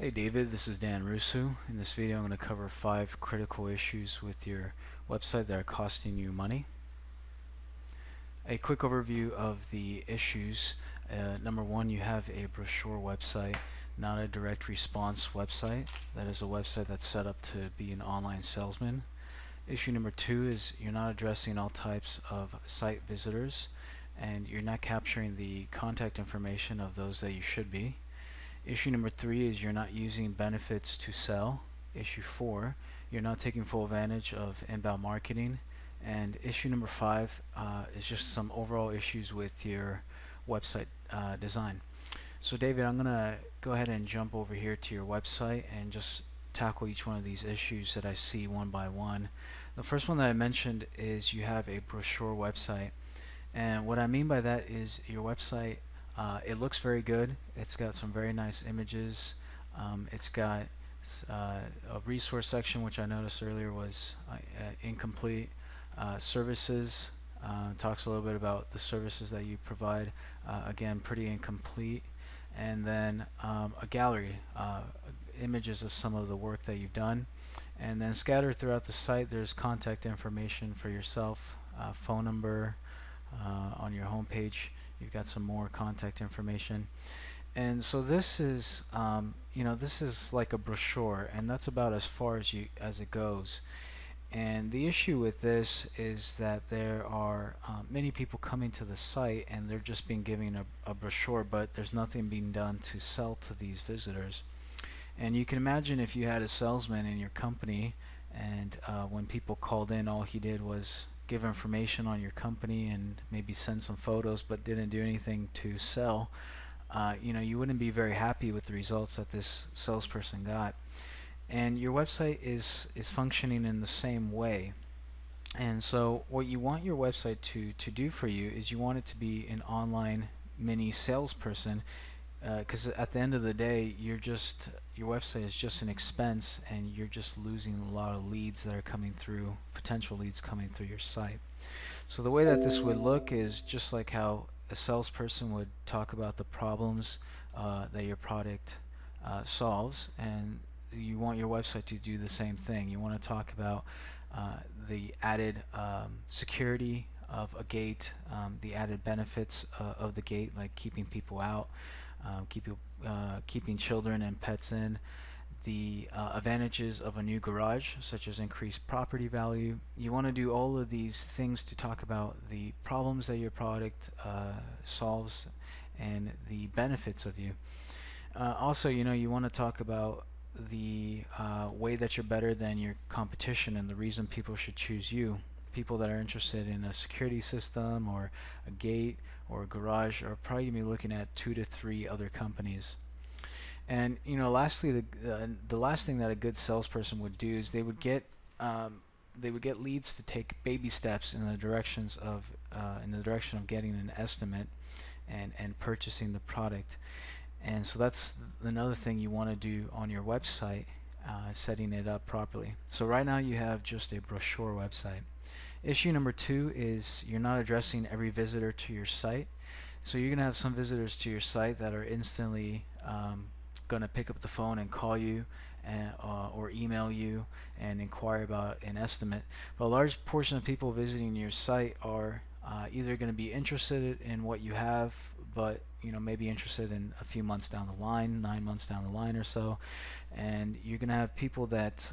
Hey David, this is Dan Russo. In this video I'm going to cover 5 critical issues with your website that are costing you money. A quick overview of the issues. Number 1, you have a brochure website, not a direct response website. That is a website that's set up to be an online salesman. Issue number 2 is you're not addressing all types of site visitors, and you're not capturing the contact information of those that you should be. Issue number 3 is you're not using benefits to sell. Issue 4, you're not taking full advantage of inbound marketing. And issue number 5 is just some overall issues with your website design. So David, I'm going to go ahead and jump over here to your website and just tackle each one of these issues that I see one by one. The first one that I mentioned is you have a brochure website. And what I mean by that is your website, it looks very good. It's got some very nice images. It's got a resource section, which I noticed earlier was incomplete. Services, talks a little bit about the services that you provide. Again, pretty incomplete. And then a gallery, images of some of the work that you've done. And then scattered throughout the site, there's contact information for yourself, phone number. On your home page, you've got some more contact information. And so this is, this is like a brochure, and that's about as far as it goes. And the issue with this is that there are many people coming to the site and they're just being given a brochure, but there's nothing being done to sell to these visitors. And you can imagine if you had a salesman in your company and when people called in, all he did was give information on your company and maybe send some photos, but didn't do anything to sell. You wouldn't be very happy with the results that this salesperson got. And your website is functioning in the same way. And so what you want your website to do for you is you want it to be an online mini salesperson, because at the end of the day, your website is just an expense, and you're just losing a lot of leads that are coming through, potential leads coming through your site. So the way that this would look is just like how a salesperson would talk about the problems that your product solves, and you want your website to do the same thing. You want to talk about the added security of a gate, the added benefits of the gate, like keeping people out, keeping children and pets in, the advantages of a new garage, such as increased property value. You want to do all of these things to talk about the problems that your product solves and the benefits of you. Also, you want to talk about the way that you're better than your competition and the reason people should choose you. People that are interested in a security system or a gate or a garage are probably going to be looking at 2 to 3 other companies. And lastly, the last thing that a good salesperson would do is they would get leads to take baby steps in the direction of getting an estimate and purchasing the product. And so that's another thing you want to do on your website, setting it up properly. So right now you have just a brochure website. Issue number 2 is you're not addressing every visitor to your site. So you're going to have some visitors to your site that are instantly going to pick up the phone and call you or email you and inquire about an estimate. But a large portion of people visiting your site are either going to be interested in what you have, but maybe interested in a few months down the line, 9 months down the line or so. And you're going to have people that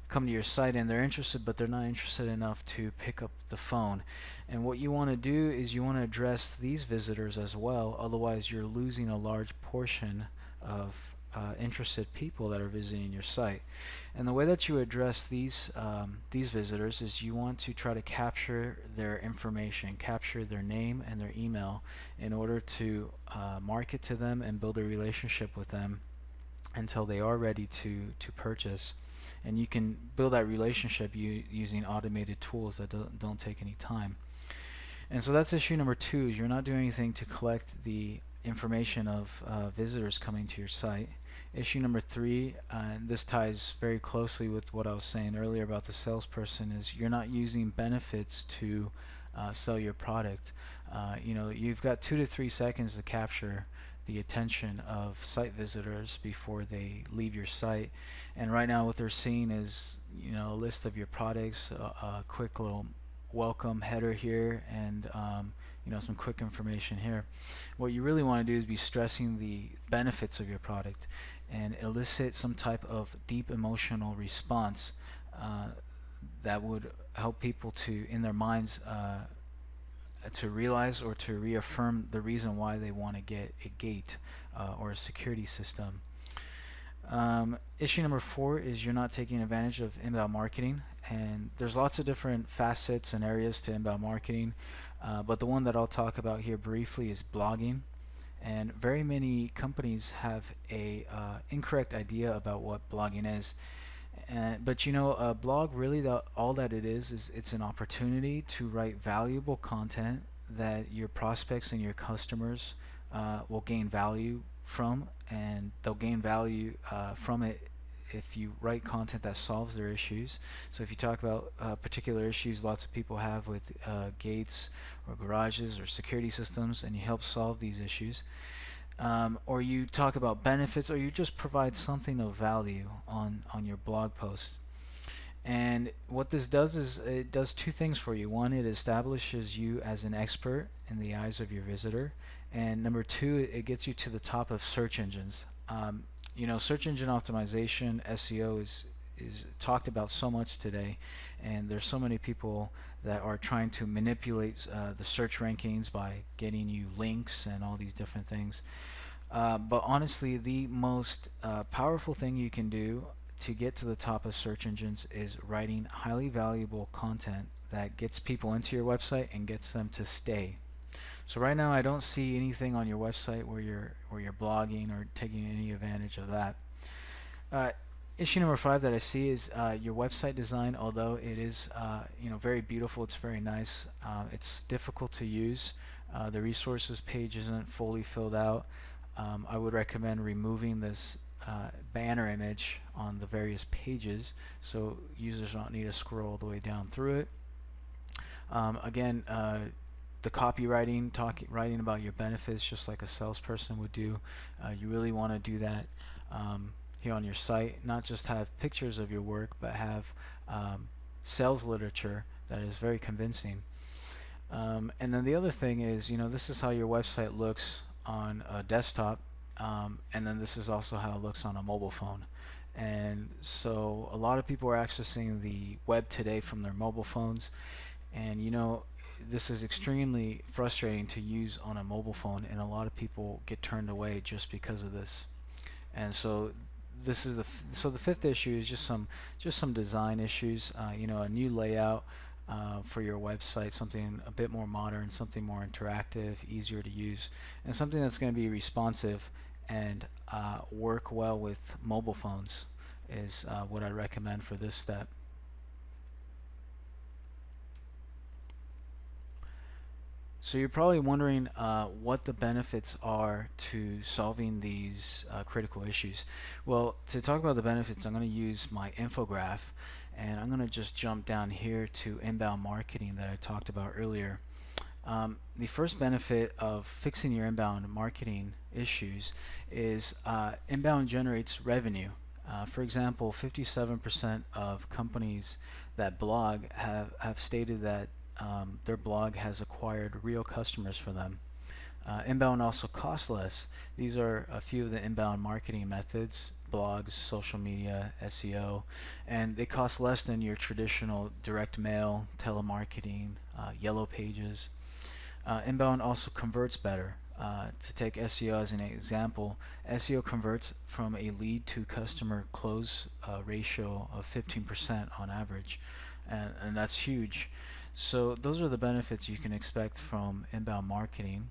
come to your site and they're interested, but they're not interested enough to pick up the phone. And what you want to do is you want to address these visitors as well, otherwise you're losing a large portion of interested people that are visiting your site. And the way that you address these visitors is you want to try to capture their information, capture their name and their email in order to market to them and build a relationship with them until they are ready to purchase. And you can build that relationship using automated tools that don't take any time. And so that's issue number 2, is you're not doing anything to collect the information of visitors coming to your site. Issue number 3, and this ties very closely with what I was saying earlier about the salesperson, is you're not using benefits to sell your product. You've got 2 to 3 seconds to capture the attention of site visitors before they leave your site. And right now what they're seeing is, a list of your products, a quick little welcome header here, and some quick information here. What you really want to do is be stressing the benefits of your product and elicit some type of deep emotional response that would help people to, in their minds, to realize or to reaffirm the reason why they want to get a gate or a security system. Issue number 4 is you're not taking advantage of inbound marketing, and there's lots of different facets and areas to inbound marketing, but the one that I'll talk about here briefly is blogging. And very many companies have a incorrect idea about what blogging is. But a blog, really, all that it is it's an opportunity to write valuable content that your prospects and your customers will gain value from, and they'll gain value from it if you write content that solves their issues. So if you talk about particular issues lots of people have with gates or garages or security systems, and you help solve these issues, or you talk about benefits, or you just provide something of value on your blog post. And what this does is it does 2 things for you. One, it establishes you as an expert in the eyes of your visitor, and number 2, it gets you to the top of search engines. Search engine optimization, SEO, is talked about so much today, and there's so many people that are trying to manipulate the search rankings by getting you links and all these different things. But honestly, the most powerful thing you can do to get to the top of search engines is writing highly valuable content that gets people into your website and gets them to stay. So right now I don't see anything on your website where you're blogging or taking any advantage of that. Issue number 5 that I see is your website design. Although it is very beautiful, it's very nice, it's difficult to use. The resources page isn't fully filled out. I would recommend removing this banner image on the various pages so users don't need to scroll all the way down through it. Again, the copywriting, writing about your benefits just like a salesperson would do. You really want to do that here on your site. Not just have pictures of your work, but have sales literature that is very convincing. And then the other thing is, this is how your website looks on a desktop, and then this is also how it looks on a mobile phone. And so a lot of people are accessing the web today from their mobile phones, and this is extremely frustrating to use on a mobile phone, and a lot of people get turned away just because of this. And so this is the 5th issue is just some design issues. A new layout for your website, something a bit more modern, something more interactive, easier to use, and something that's going to be responsive and work well with mobile phones is what I recommend for this step. So you're probably wondering what the benefits are to solving these critical issues. Well, to talk about the benefits, I'm going to use my infograph, and I'm going to just jump down here to inbound marketing that I talked about earlier. The first benefit of fixing your inbound marketing issues is inbound generates revenue. For example, 57% of companies that blog have stated that their blog has acquired real customers for them. Inbound also costs less. These are a few of the inbound marketing methods: blogs, social media, SEO, and they cost less than your traditional direct mail, telemarketing, yellow pages. Inbound also converts better. To take SEO as an example, SEO converts from a lead to customer close ratio of 15% on average, and that's huge. So those are the benefits you can expect from inbound marketing.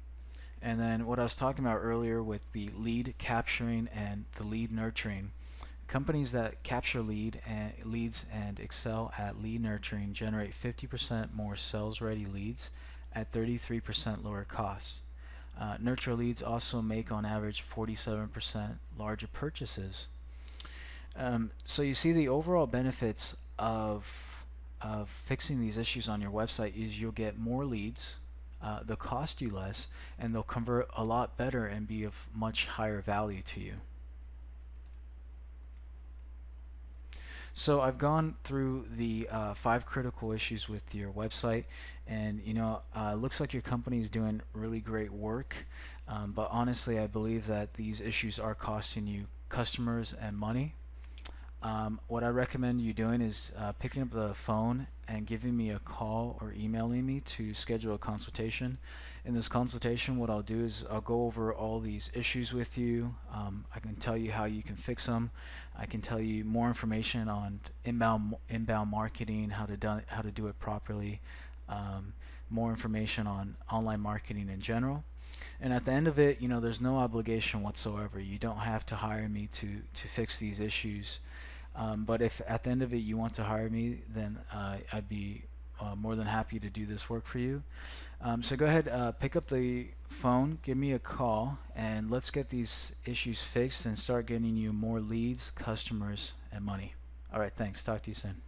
And then what I was talking about earlier with the lead capturing and the lead nurturing. Companies that capture leads and excel at lead nurturing generate 50% more sales-ready leads at 33% lower costs. Nurture leads also make on average 47% larger purchases. So you see the overall benefits of fixing these issues on your website is you'll get more leads, they'll cost you less, and they'll convert a lot better and be of much higher value to you. So I've gone through the 5 critical issues with your website, and looks like your company is doing really great work, but honestly I believe that these issues are costing you customers and money. What I recommend you doing is picking up the phone and giving me a call or emailing me to schedule a consultation. In this consultation, what I'll do is I'll go over all these issues with you. I can tell you how you can fix them. I can tell you more information on inbound marketing, how to do it properly, more information on online marketing in general. And at the end of it, there's no obligation whatsoever. You don't have to hire me to fix these issues. But if at the end of it you want to hire me, then I'd be more than happy to do this work for you. So go ahead, pick up the phone, give me a call, and let's get these issues fixed and start getting you more leads, customers, and money. All right, thanks. Talk to you soon.